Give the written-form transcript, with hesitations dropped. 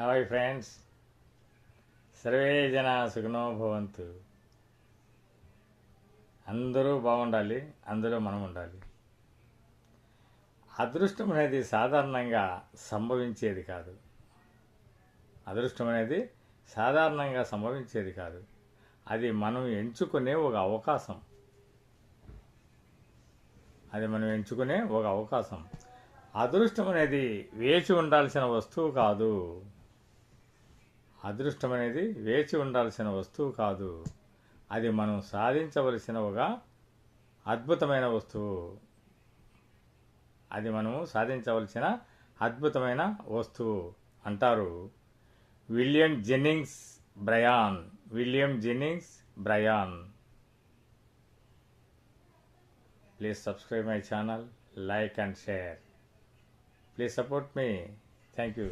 Hi friends, survey జన సుఖనో భవంతు. అందరూ బాగుండాలి, అందులో మనం ఉండాలి. అదృష్టం అనేది సాధారణంగా సంభవించేది కాదు. అదృష్టం అనేది సాధారణంగా సంభవించేది కాదు. అది మనం ఎంచుకునే ఒక అవకాశం. అదృష్టం అనేది వేచి ఉండాల్సిన వస్తువు కాదు. అది మనం సాధించవలసిన ఒక అద్భుతమైన వస్తువు అంటారు William Jennings Bryan. Please subscribe my channel, like and share. Please support me. Thank you.